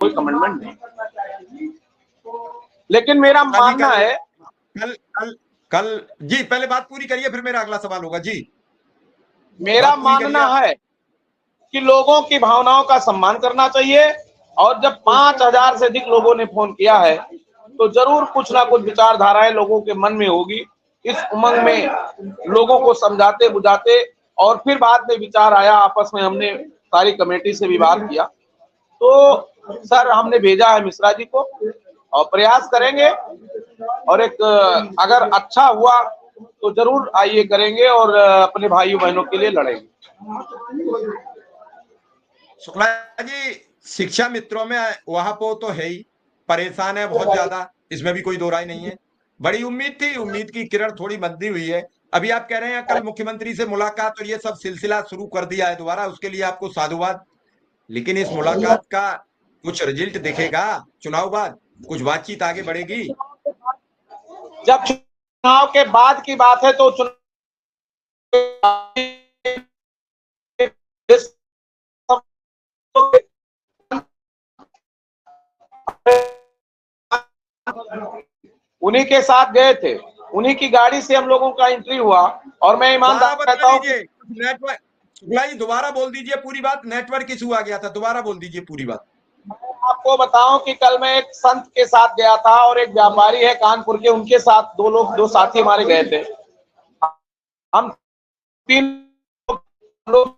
कोई कमिटमेंट नहीं। लेकिन मेरा मानना है कल जी, पहले बात पूरी करिए फिर मेरा अगला सवाल होगा जी। मेरा मानना है कि लोगों की भावनाओं का सम्मान करना चाहिए, और जब 5000 से अधिक लोगों ने फोन किया है तो जरूर कुछ ना कुछ विचारधाराएं लोगों के मन में होगी। इस उमंग में लोगों को समझाते बुझाते और फिर बाद में विचार आया, आपस में हमने सारी कमेटी से भी बात किया, तो सर हमने भेजा है मिश्रा जी को और प्रयास करेंगे, और एक अगर अच्छा हुआ तो जरूर आइए करेंगे और अपने भाइयों बहनों के लिए लड़ेंगे। शुक्ला जी, शिक्षा मित्रों में वहां पर तो है ही, परेशान है बहुत ज्यादा, इसमें भी कोई दो राय नहीं है। बड़ी उम्मीद थी, उम्मीद की किरण थोड़ी मंदी हुई है। अभी आप कह रहे हैं कल मुख्यमंत्री से मुलाकात और ये सब सिलसिला शुरू कर दिया है दोबारा, उसके लिए आपको साधुवाद। लेकिन इस मुलाकात का कुछ रिजल्ट दिखेगा चुनाव बाद? कुछ बातचीत आगे बढ़ेगी? जब चुनाव के बाद की बात है तो चुनाव उन्हीं के साथ गए थे, उन्हीं की गाड़ी से हम लोगों का एंट्री हुआ, और मैं ईमानदार कहता हूँ। नेटवर्क, शुक्ला जी दोबारा बोल दीजिए पूरी बात, नेटवर्क इशू आ गया था, दोबारा बोल दीजिए पूरी बात। आपको बताऊं कि कल मैं एक संत के साथ गया था और एक व्यापारी है कानपुर के, उनके साथ दो साथी हमारे गए थे। हम 3 लोग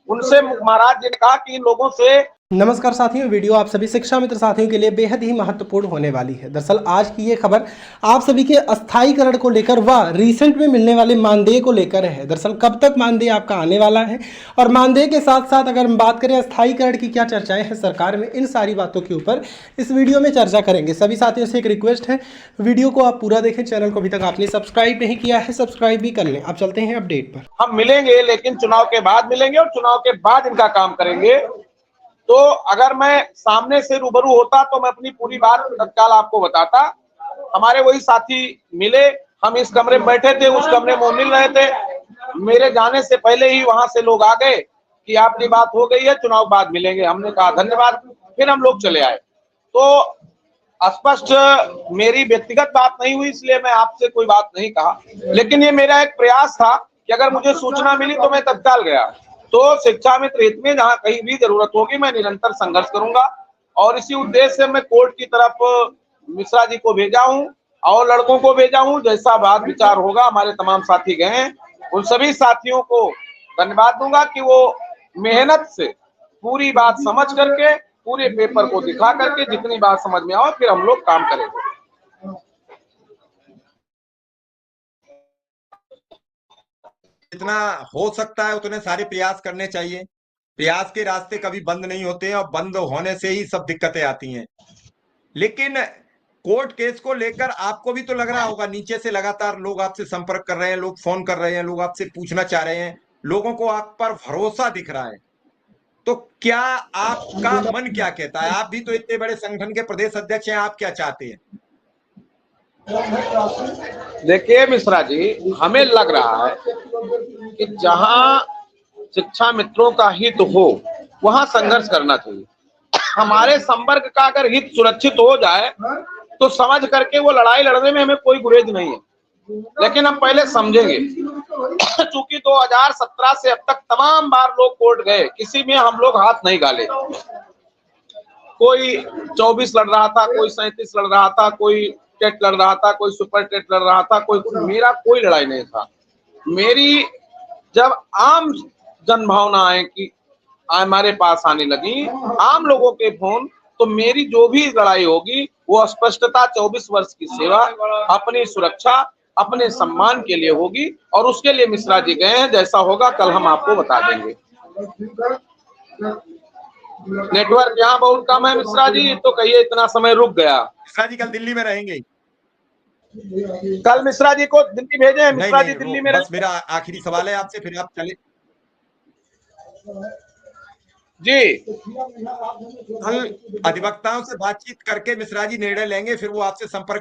उनसे महाराज जी ने कहा कि इन लोगों से। नमस्कार साथियों, वीडियो आप सभी शिक्षा मित्र साथियों के लिए बेहद ही महत्वपूर्ण होने वाली है। दरअसल आज की ये खबर आप सभी के अस्थायीकरण को लेकर व रिसेंट में मिलने वाले मानदेय को लेकर है। दरअसल कब तक मानदेय आपका आने वाला है, और मानदेय के साथ साथ अगर हम बात करें अस्थायीकरण की क्या चर्चाएं हैं सरकार में, इन सारी बातों के ऊपर इस वीडियो में चर्चा करेंगे। सभी साथियों से एक रिक्वेस्ट है, वीडियो को आप पूरा देखें। चैनल को अभी तक आपने सब्सक्राइब नहीं किया है, सब्सक्राइब भी कर लें। आप चलते हैं अपडेट पर। हम मिलेंगे, लेकिन चुनाव के बाद मिलेंगे और चुनाव के बाद इनका काम करेंगे। तो अगर मैं सामने से रूबरू होता तो मैं अपनी पूरी बात तत्काल आपको बताता। हमारे वही साथी मिले, हम इस कमरे में बैठे थे, उस कमरे में मिल रहे थे। मेरे जाने से पहले ही वहां से लोग आ गए कि आपकी बात हो गई है, चुनाव बाद मिलेंगे। हमने कहा धन्यवाद, फिर हम लोग चले आए। तो स्पष्ट मेरी व्यक्तिगत बात नहीं हुई, इसलिए मैं आपसे कोई बात नहीं कहा, लेकिन ये मेरा एक प्रयास था कि अगर मुझे सूचना मिली तो मैं तत्काल गया। तो शिक्षा मित्र हित में जहां कहीं भी जरूरत होगी मैं निरंतर संघर्ष करूंगा, और इसी उद्देश्य से मैं कोर्ट की तरफ मिश्रा जी को भेजा हूं और लड़कों को भेजा हूं। जैसा बात विचार होगा, हमारे तमाम साथी गए हैं, उन सभी साथियों को धन्यवाद दूंगा कि वो मेहनत से पूरी बात समझ करके, पूरे पेपर को दिखा करके जितनी बात समझ में आए फिर हम लोग काम करेंगे। जितना हो सकता है उतने सारे प्रयास करने चाहिए। प्रयास के रास्ते कभी बंद नहीं होते हैं, और बंद होने से ही सब दिक्कतें आती हैं। लेकिन कोर्ट केस को लेकर आपको भी तो लग रहा होगा, नीचे से लगातार लोग आपसे संपर्क कर रहे हैं, लोग फोन कर रहे हैं, लोग आपसे पूछना चाह रहे हैं, लोगों को आप पर भरोसा दिख रहा है। तो क्या आपका मन क्या कहता है? आप भी तो इतने बड़े संगठन के प्रदेश अध्यक्ष हैं, आप क्या चाहते हैं? देखिए मिश्रा जी, हमें लग रहा है कि जहां शिक्षा मित्रों का हित हो वहां संघर्ष करना चाहिए। हमारे संपर्क का अगर हित सुरक्षित हो जाए तो समझ करके वो लड़ाई लड़ने में हमें कोई गुरेज नहीं है, लेकिन हम पहले समझेंगे। चूंकि 2017 से अब तक तमाम बार लोग कोर्ट गए, किसी में हम लोग हाथ नहीं डाले। कोई 24 लड़ रहा था, कोई 37 लड़ रहा था, कोई टेट लड़ रहा था, कोई सुपर टेट लड़ रहा था, मेरा कोई लड़ाई नहीं था। मेरी जब आम जन भावनाएं की हमारे पास आने लगी, आम लोगों के फोन, तो मेरी जो भी लड़ाई होगी वो स्पष्टता 24 वर्ष की सेवा, अपनी सुरक्षा, अपने सम्मान के लिए होगी, और उसके लिए मिश्रा जी गए हैं। जैसा होगा कल हम आपको बता देंगे। नेटवर्क यहाँ बहुत कम है मिश्रा जी, तो कहिए इतना समय रुक गया। मिश्रा जी कल दिल्ली में रहेंगे? कल मिश्रा जी को दिल्ली भेजे हैं, मिश्रा जी दिल्ली में। बस मेरा आखिरी सवाल है आपसे, फिर आप चले जी। कल अधिवक्ताओं से बातचीत करके मिश्रा जी निर्णय लेंगे, फिर वो आपसे संपर्क